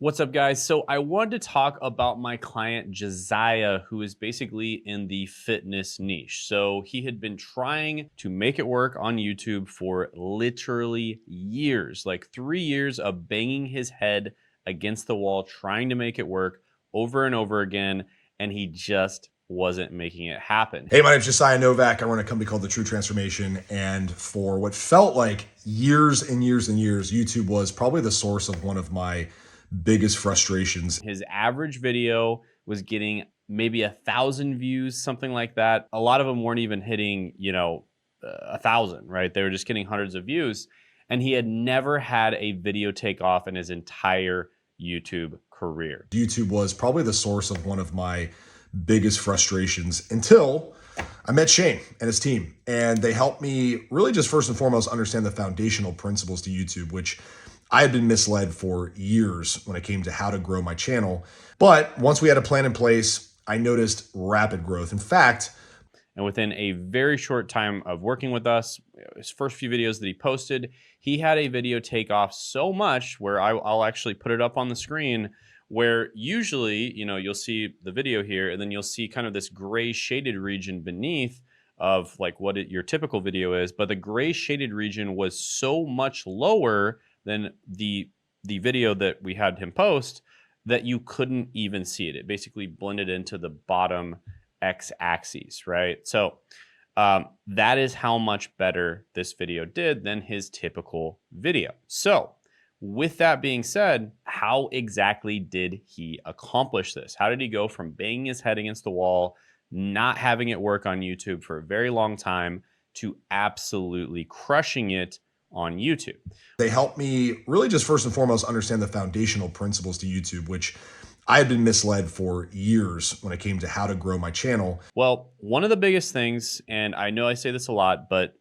What's up, guys? So I wanted to talk about my client Josiah, who is basically in the fitness niche. So he had been trying to make it work on YouTube for literally years, like 3 years of banging his head against the wall, trying to make it work over and over again, and he just wasn't making it happen. Hey, my name's Josiah Novak. I run a company called The True Transformation. And for what felt like years and years and years, YouTube was probably the source of one of my biggest frustrations. His average video was getting maybe 1,000 views, something like that. A lot of them weren't even hitting, 1,000, right? They were just getting hundreds of views. And he had never had a video take off in his entire YouTube career. YouTube was probably the source of one of my biggest frustrations until I met Shane and his team. And they helped me really just first and foremost understand the foundational principles to YouTube, which I had been misled for years when it came to how to grow my channel. But once we had a plan in place, I noticed rapid growth. In fact, and within a very short time of working with us, his first few videos that he posted, he had a video take off so much where I'll actually put it up on the screen, where usually, you'll see the video here and then you'll see kind of this gray shaded region beneath of like what your typical video is. But the gray shaded region was so much lower than the video that we had him post that you couldn't even see it. It basically blended into the bottom x-axis, right? So that is how much better this video did than his typical video. So with that being said, how exactly did he accomplish this? How did he go from banging his head against the wall, not having it work on YouTube for a very long time, to absolutely crushing it on YouTube? They helped me really just first and foremost understand the foundational principles to YouTube, which I had been misled for years when it came to how to grow my channel. Well, one of the biggest things, and I know I say this a lot, but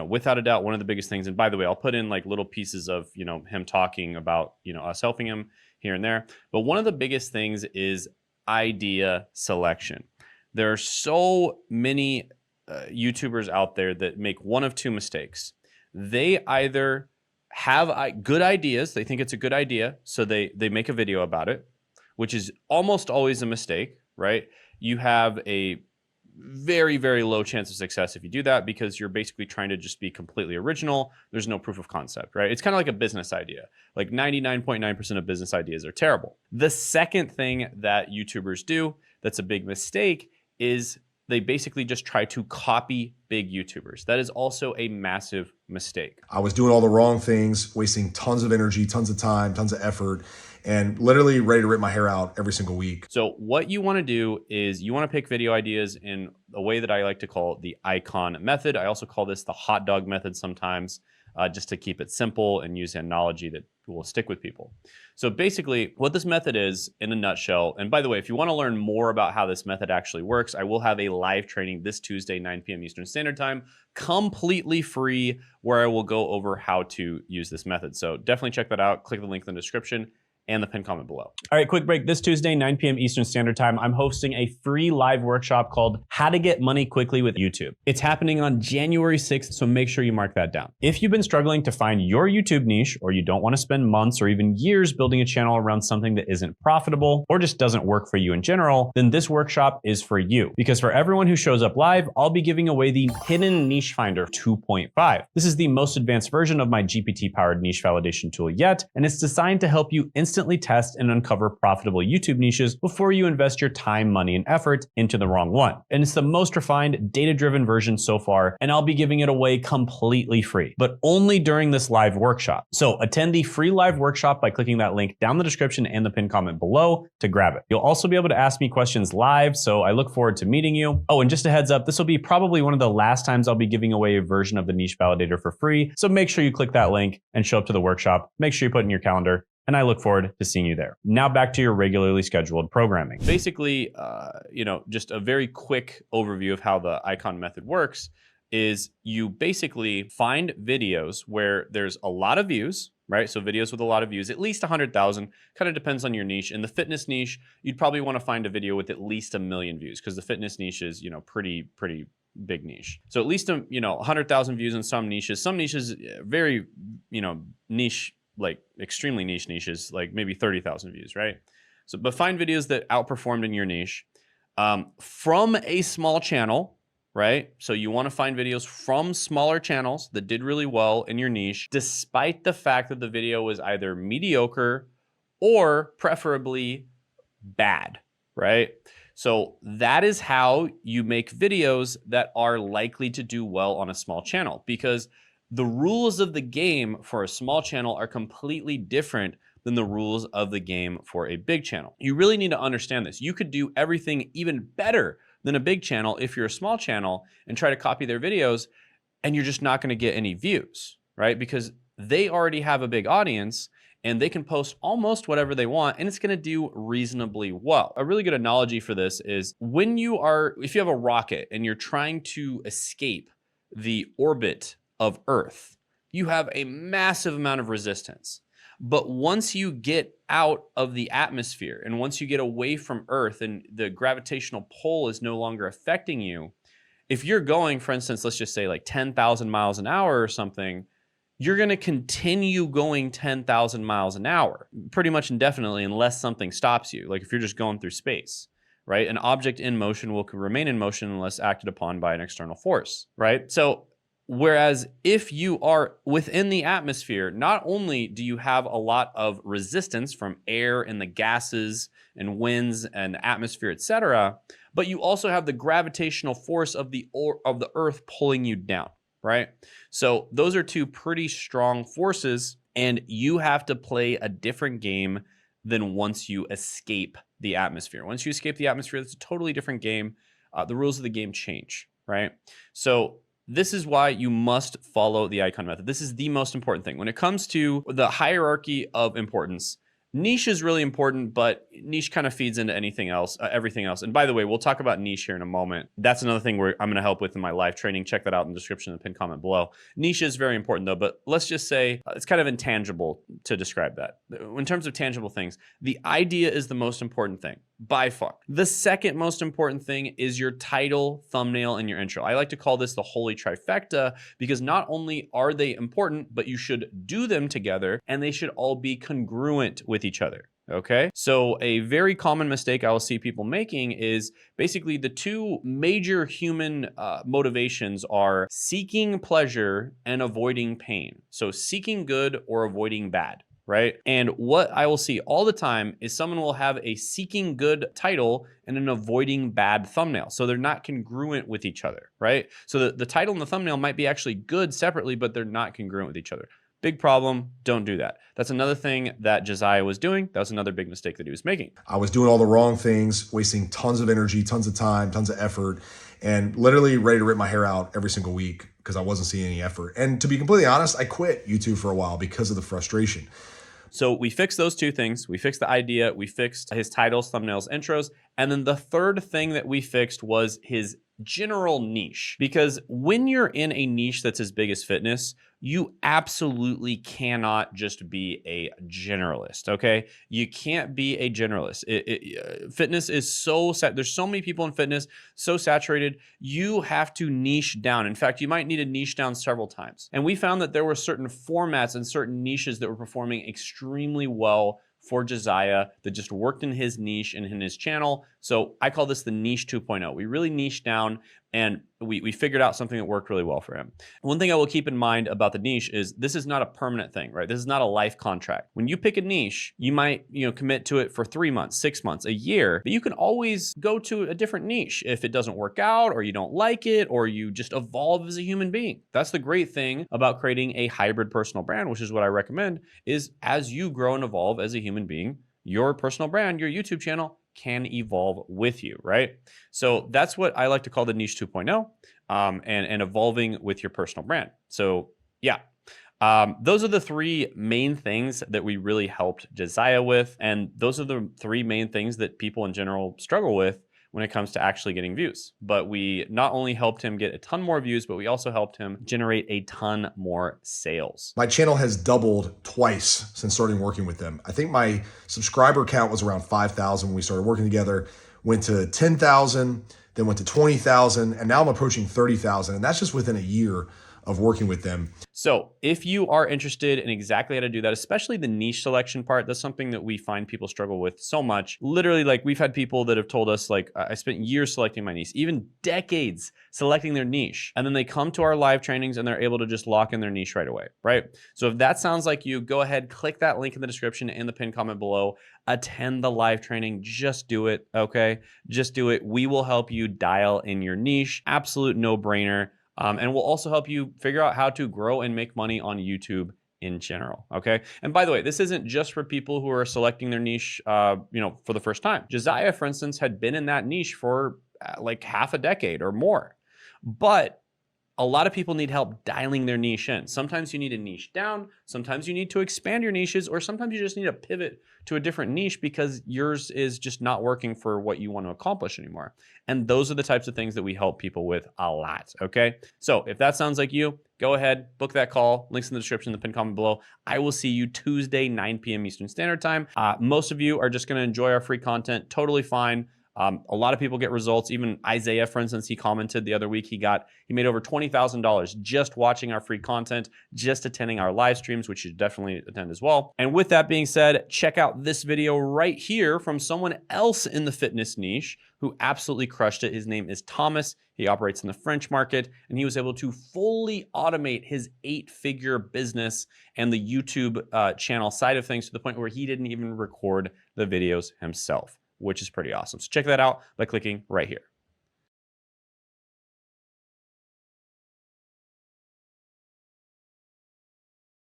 without a doubt, one of the biggest things, and by the way, I'll put in like little pieces of, him talking about, us helping him here and there. But one of the biggest things is idea selection. There are so many YouTubers out there that make one of two mistakes. They either have good ideas, they think it's a good idea, so they make a video about it, which is almost always a mistake, right? You have a very, very low chance of success if you do that, because you're basically trying to just be completely original. There's no proof of concept, right? It's kind of like a business idea. Like 99.9% of business ideas are terrible. The second thing that YouTubers do that's a big mistake is they basically just try to copy big YouTubers. That is also a massive mistake. I was doing all the wrong things, wasting tons of energy, tons of time, tons of effort, and literally ready to rip my hair out every single week. So what you want to do is you want to pick video ideas in a way that I like to call the icon method. I also call this the hot dog method sometimes, just to keep it simple and use an analogy that will stick with people. So basically what this method is in a nutshell, and by the way, if you want to learn more about how this method actually works, I will have a live training this Tuesday, 9 p.m. Eastern Standard Time, completely free, where I will go over how to use this method. So definitely check that out. Click the link in the description and the pinned comment below. All right, quick break. This Tuesday, 9 p.m. Eastern Standard Time, I'm hosting a free live workshop called How to Get Money Quickly with YouTube. It's happening on January 6th, so make sure you mark that down. If you've been struggling to find your YouTube niche, or you don't want to spend months or even years building a channel around something that isn't profitable or just doesn't work for you in general, then this workshop is for you. Because for everyone who shows up live, I'll be giving away the Hidden Niche Finder 2.5. This is the most advanced version of my GPT-powered niche validation tool yet, and it's designed to help you instantly test and uncover profitable YouTube niches before you invest your time, money, and effort into the wrong one. And it's the most refined, data-driven version so far, and I'll be giving it away completely free, but only during this live workshop. So attend the free live workshop by clicking that link down the description and the pinned comment below to grab it. You'll also be able to ask me questions live, so I look forward to meeting you. Oh, and just a heads up, this will be probably one of the last times I'll be giving away a version of the Niche Validator for free, so make sure you click that link and show up to the workshop. Make sure you put it in your calendar, and I look forward to seeing you there. Now back to your regularly scheduled programming. Basically, just a very quick overview of how the icon method works is you basically find videos where there's a lot of views, right? So videos with a lot of views, at least 100,000, kind of depends on your niche. In the fitness niche, you'd probably want to find a video with at least 1 million views, because the fitness niche is, pretty big niche. So at least 100,000 views in some niches. Some niches very, niche like extremely niche niches, like maybe 30,000 views, right? So, but find videos that outperformed in your niche from a small channel, right? So you want to find videos from smaller channels that did really well in your niche, despite the fact that the video was either mediocre or preferably bad, right? So that is how you make videos that are likely to do well on a small channel, because the rules of the game for a small channel are completely different than the rules of the game for a big channel. You really need to understand this. You could do everything even better than a big channel if you're a small channel and try to copy their videos, and you're just not going to get any views, right? Because they already have a big audience and they can post almost whatever they want and it's going to do reasonably well. A really good analogy for this is if you have a rocket and you're trying to escape the orbit of Earth, you have a massive amount of resistance. But once you get out of the atmosphere and once you get away from Earth and the gravitational pull is no longer affecting you, if you're going, for instance, let's just say like 10,000 miles an hour or something, you're going to continue going 10,000 miles an hour pretty much indefinitely unless something stops you. Like if you're just going through space, right? An object in motion will remain in motion unless acted upon by an external force, right? So whereas if you are within the atmosphere, not only do you have a lot of resistance from air and the gases and winds and atmosphere, etc., but you also have the gravitational force of the Earth pulling you down, right? So those are two pretty strong forces, and you have to play a different game than once you escape the atmosphere. Once you escape the atmosphere, it's a totally different game. The rules of the game change, right? So this is why you must follow the icon method. This is the most important thing. When it comes to the hierarchy of importance, niche is really important, but niche kind of feeds into anything else, everything else. And by the way, we'll talk about niche here in a moment. That's another thing where I'm going to help with in my live training. Check that out in the description and the pinned comment below. Niche is very important though, but let's just say it's kind of intangible to describe that. In terms of tangible things, the idea is the most important thing by far. The second most important thing is your title, thumbnail, and your intro. I like to call this the holy trifecta because not only are they important, but you should do them together and they should all be congruent with each other. Okay, so a very common mistake I will see people making is basically the two major human motivations are seeking pleasure and avoiding pain. So seeking good or avoiding bad. Right? And what I will see all the time is someone will have a seeking good title and an avoiding bad thumbnail. So they're not congruent with each other, right? So the title and the thumbnail might be actually good separately, but they're not congruent with each other. Big problem. Don't do that. That's another thing that Josiah was doing. That was another big mistake that he was making. I was doing all the wrong things, wasting tons of energy, tons of time, tons of effort, and literally ready to rip my hair out every single week because I wasn't seeing any effort. And to be completely honest, I quit YouTube for a while because of the frustration. So we fixed those two things. We fixed the idea. We fixed his titles, thumbnails, intros. And then the third thing that we fixed was his general niche. Because when you're in a niche that's as big as fitness, you absolutely cannot just be a generalist, okay? You can't be a generalist. Fitness is so set. There's so many people in fitness, so saturated. You have to niche down. In fact, you might need to niche down several times. And we found that there were certain formats and certain niches that were performing extremely well for Josiah that just worked in his niche and in his channel. So I call this the niche 2.0. We really niched down and we figured out something that worked really well for him. One thing I will keep in mind about the niche is this is not a permanent thing, right? This is not a life contract. When you pick a niche, you might, commit to it for 3 months, 6 months, a year, but you can always go to a different niche if it doesn't work out or you don't like it or you just evolve as a human being. That's the great thing about creating a hybrid personal brand, which is what I recommend, is as you grow and evolve as a human being, your personal brand, your YouTube channel can evolve with you, right? So that's what I like to call the niche 2.0 and evolving with your personal brand. So yeah, those are the three main things that we really helped Josiah with. And those are the three main things that people in general struggle with when it comes to actually getting views. But we not only helped him get a ton more views, but we also helped him generate a ton more sales. My channel has doubled twice since starting working with them. I think my subscriber count was around 5,000 when we started working together, went to 10,000, then went to 20,000, and now I'm approaching 30,000. And that's just within a year of working with them. So if you are interested in exactly how to do that, especially the niche selection part, that's something that we find people struggle with so much. Literally, like we've had people that have told us, like, I spent years selecting my niche, even decades selecting their niche. And then they come to our live trainings and they're able to just lock in their niche right away, right? So if that sounds like you, go ahead, click that link in the description and the pinned comment below. Attend the live training. Just do it, okay? Just do it. We will help you dial in your niche. Absolute no-brainer. And we'll also help you figure out how to grow and make money on YouTube in general. Okay. And by the way, this isn't just for people who are selecting their niche, for the first time. Josiah, for instance, had been in that niche for like half a decade or more, but a lot of people need help dialing their niche in. Sometimes you need a niche down. Sometimes you need to expand your niches, or sometimes you just need to pivot to a different niche because yours is just not working for what you want to accomplish anymore. And those are the types of things that we help people with a lot, okay? So if that sounds like you, go ahead, book that call. Links in the description, the pinned comment below. I will see you Tuesday, 9 p.m. Eastern Standard Time. Most of you are just gonna enjoy our free content, totally fine. A lot of people get results. Even Isaiah, for instance, he commented the other week, he made over $20,000 just watching our free content, just attending our live streams, which you should definitely attend as well. And with that being said, check out this video right here from someone else in the fitness niche who absolutely crushed it. His name is Thomas. He operates in the French market, and he was able to fully automate his 8-figure business and the YouTube channel side of things to the point where he didn't even record the videos himself, which is pretty awesome. So check that out by clicking right here.